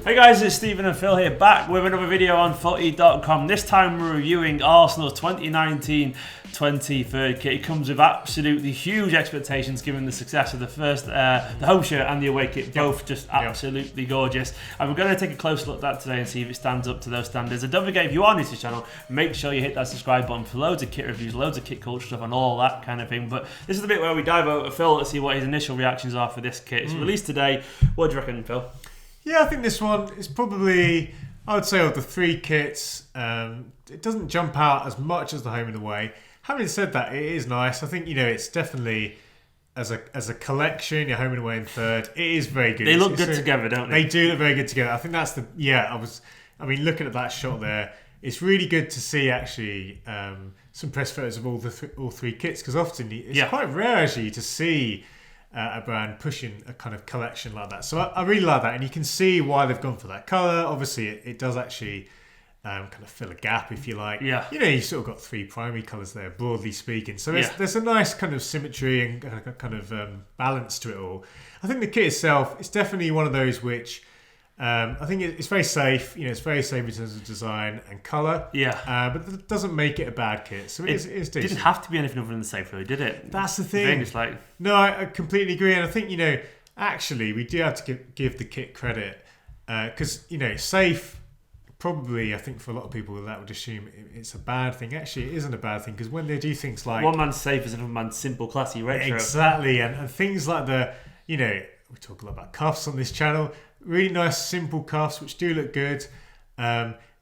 Hey guys, it's Stephen and Phil here, back with another video on FOOTY.COM. This time we're reviewing Arsenal's 2019-20 kit. It comes with absolutely huge expectations given the success of the home shirt and the away kit, both just absolutely gorgeous. And we're going to take a close look at that today and see if it stands up to those standards. And don't forget, if you are new to the channel, make sure you hit that subscribe button for loads of kit reviews, loads of kit culture stuff and all that kind of thing. But this is the bit where we dive over to Phil to see what his initial reactions are for this kit. It's released today. What do you reckon, Phil? Yeah, I think this one is probably, I would say, of the three kits, it doesn't jump out as much as the home and away. Having said that, it is nice. I think, you know, it's definitely, as a collection, your home and away in third, it is very good. They look good together, don't they? They do look very good together. I think that's the, looking at that shot there, it's really good to see actually some press photos of all three kits, because often it's quite rare actually to see a brand pushing a kind of collection like that. So I really like that, and you can see why they've gone for that colour. Obviously, it does actually kind of fill a gap, if you like. Yeah. You know, you've sort of got three primary colours there, broadly speaking. So there's a nice kind of symmetry and kind of balance to it all. I think the kit itself, it's definitely one of those which I think it's very safe. You know, it's very safe in terms of design and colour. Yeah. But it doesn't make it a bad kit. So it's decent. It didn't have to be anything other than safe, really, did it? That's the thing. It's like... No, I completely agree. And I think, you know, actually, we do have to give the kit credit. Because, you know, safe, probably, I think for a lot of people, that would assume it's a bad thing. Actually, it isn't a bad thing. Because when they do things like... One man's safe is another man's simple, classy retro. Exactly. And things like the, you know, we talk a lot about cuffs on this channel. Really nice, simple cuffs, which do look good.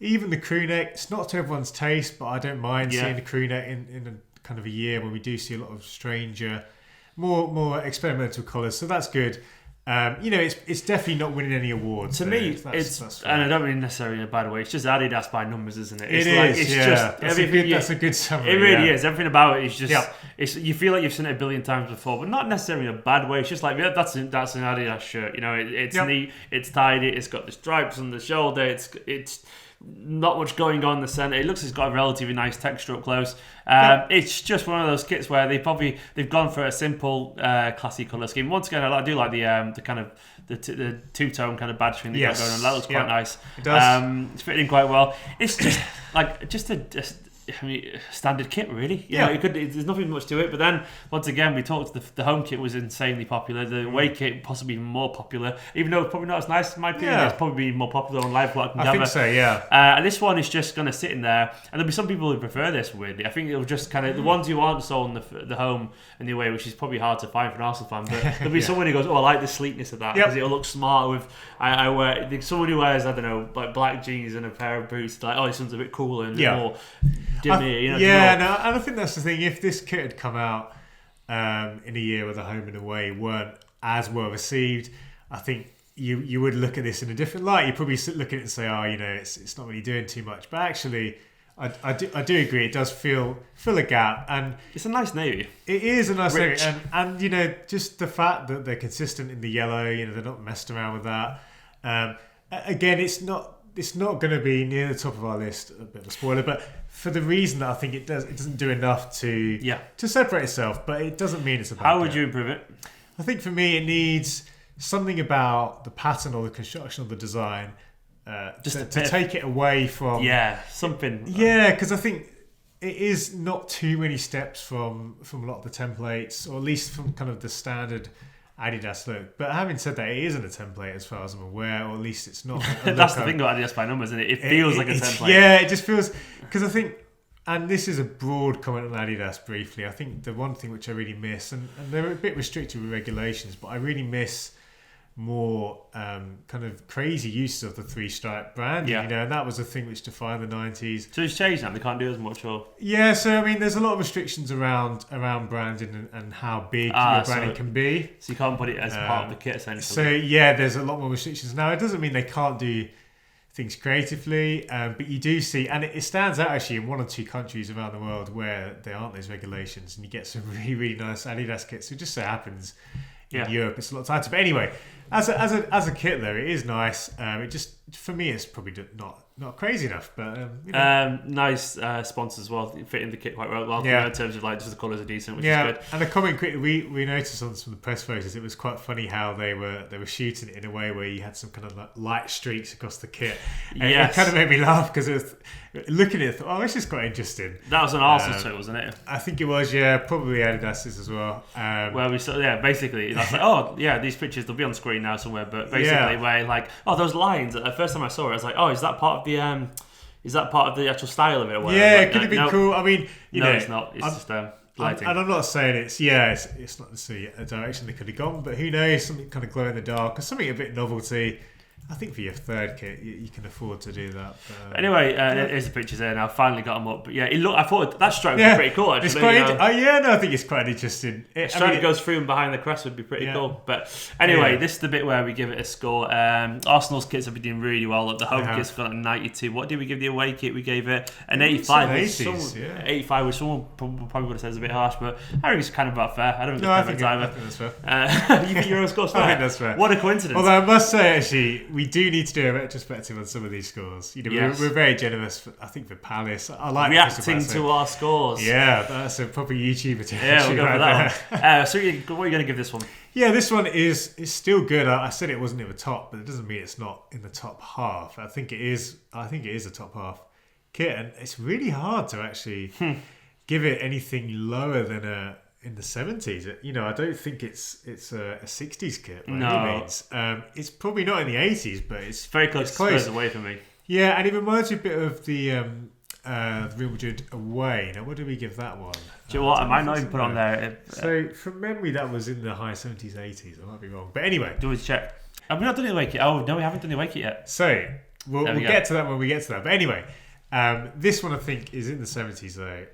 Even the crew neck, it's not to everyone's taste, but I don't mind seeing the crew neck in a kind of a year when we do see a lot of stranger, more experimental colours. So that's good. You know, it's definitely not winning any awards. To me, that's and I don't mean necessarily in a bad way. It's just Adidas by numbers, isn't it? It's just everything. That's a good summary. It really is. Everything about it is just. It's, you feel like you've seen it a billion times before, but not necessarily in a bad way. It's just like that's an Adidas shirt. You know, it's neat. It's tidy. It's got the stripes on the shoulder. It's not much going on in the centre. It looks like it's got a relatively nice texture up close. It's just one of those kits where they've gone for a simple, classy colour scheme. Once again, I do like the kind of the two-tone kind of badge thing they got going on. That looks quite nice. It does. It's fitting in quite well. It's just like standard kit, really. You know, there's nothing much to it. But then once again, we talked. The home kit was insanely popular. The away kit possibly even more popular. Even though it's probably not as nice in my opinion, it's probably more popular on live. I think so. Yeah. And this one is just going to sit in there, and there'll be some people who prefer this. Weirdly, I think it'll just kind of the ones who aren't sold in the home and the away, which is probably hard to find for an Arsenal fan. But there'll be someone who goes, "Oh, I like the sleekness of that because it'll look smart with." I wear someone who wears, I don't know, like black jeans and a pair of boots. Like, oh, this one's a bit cooler and more dimmy. You know. And I think that's the thing. If this kit had come out in a year where the home and away weren't as well received, I think you would look at this in a different light. You'd probably look at it and say, oh, you know, it's not really doing too much. But actually, I do agree. It does fill a gap, and it's a nice navy. It is a nice navy, and you know, just the fact that they're consistent in the yellow. You know, they're not messed around with that. Again, it's not going to be near the top of our list. A bit of a spoiler, but for the reason that I think it doesn't do enough to separate itself. But it doesn't mean it's a bad How would you improve it? I think for me, it needs something about the pattern or the construction of the design to take it away from something. Yeah, because I think it is not too many steps from a lot of the templates, or at least from kind of the standard Adidas look. But having said that, it isn't a template as far as I'm aware, or at least it's not. That's the thing about Adidas by numbers, isn't it? It feels like a template. Yeah, it just feels, because I think, and this is a broad comment on Adidas briefly, I think the one thing which I really miss, and they're a bit restricted with regulations, but I really miss more kind of crazy uses of the three-stripe branding, you know, and that was a thing which defined the 90s. So it's changed now, they can't do as much, or? Yeah, so I mean, there's a lot of restrictions around branding and how big your branding can be. So you can't put it as part of the kit, essentially. So yeah, there's a lot more restrictions now. It doesn't mean they can't do things creatively, but you do see, and it stands out actually in one or two countries around the world where there aren't those regulations, and you get some really, really nice Adidas kits. It just so happens in Europe it's a lot tighter. But anyway, As a kit though, it is nice. It just, for me, it's probably not crazy enough, but you know. Nice sponsors as well, fitting the kit quite well. You know, in terms of like just the colours are decent, which is good. And a comment quickly, we noticed on some of the press photos, it was quite funny how they were shooting it in a way where you had some kind of like light streaks across the kit. And it kind of made me laugh because it was, looking at it, I thought, oh, this is quite interesting. That was an Arsenal too, wasn't it? I think it was, probably Adidas's as well. Where we saw, basically, that's like, oh yeah, these pictures they'll be on screen now somewhere, but basically where like, oh, those lines. The first time I saw it, I was like, oh, is that part of the Is that part of the actual style of it? Or whatever? Yeah, it could have been cool. I mean, you know, it's not. It's just lighting. And I'm not saying it's not necessarily a direction they could have gone, but who knows? Something kind of glow in the dark, or something a bit novelty. I think for your third kit, you can afford to do that. Anyway, here's the pictures there now. Finally got them up. But yeah, I thought that stripe was pretty cool, actually. It's quite I think it's quite interesting. The stripe that goes through and behind the crest would be pretty cool. But anyway, this is the bit where we give it a score. Arsenal's kits have been doing really well. Like the home kit's got a 92. What did we give the away kit? We gave it an 85. 85, which someone probably would have said is a bit harsh, but I think it's kind of about fair. I don't think it's perfect either. I think that's fair. You think your own score's fair? I think that's fair. What a coincidence. Although I must say, actually, we do need to do a retrospective on some of these scores. You know, we're very generous. I think for Palace, I like reacting to our scores. Yeah, that's a proper YouTuber. Yeah, we'll go for that. So, what are you going to give this one? Yeah, this one is still good. I said it wasn't at the top, but it doesn't mean it's not in the top half. I think it is a top half kit, and it's really hard to actually give it anything lower than in the 70s. You know, I don't think it's a 60s kit by any means. It's probably not in the 80s, but it's very close. It's close away for me. Yeah, and it reminds me a bit of the Real Madrid away. Now, what did we give that one? Do you know what? I might not even put on there. So, from memory, that was in the high 70s, 80s. I might be wrong. But anyway. Do we check? Have we not done the away kit? Oh, no, we haven't done the away kit yet. So, we'll get to that when we get to that. But anyway, this one I think is in the 70s, though.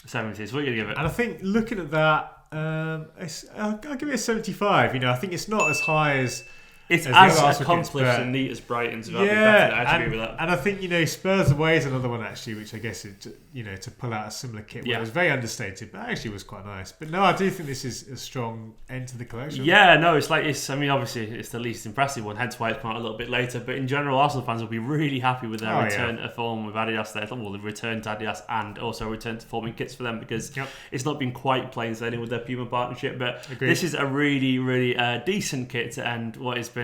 70s. What are you going to give it? And I think looking at that, I'll give it a 75. You know, I think it's not as high as... It's as accomplished and neat as Brighton's. I agree with that. And I think, you know, Spurs Away is another one, actually, which I guess, to pull out a similar kit where it was very understated, but actually was quite nice. But no, I do think this is a strong end to the collection. Yeah, no, obviously, it's the least impressive one, hence why it's come out a little bit later. But in general, Arsenal fans will be really happy with their return to form with Adidas. Well, the return to Adidas and also return to forming kits for them, because it's not been quite plain sailing with their Puma partnership. But this is a really, really decent kit to end what has been.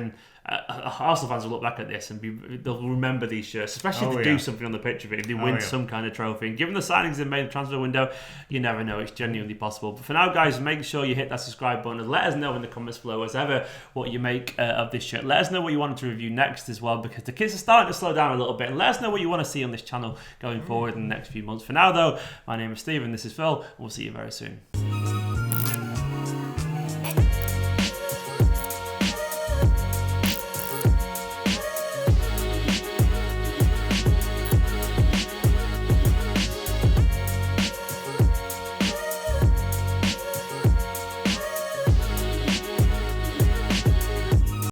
Arsenal fans will look back at this and they'll remember these shirts, especially if they do something on the pitch of it, if they win some kind of trophy. And given the signings they've made in the transfer window, you never know, it's genuinely possible. But for now, guys, make sure you hit that subscribe button and let us know in the comments below as ever what you make of this shirt. Let us know what you want to review next as well, because the kits are starting to slow down a little bit, and let us know what you want to see on this channel going forward in the next few months. For now though, my name is Steve and this is Phil, and we'll see you very soon.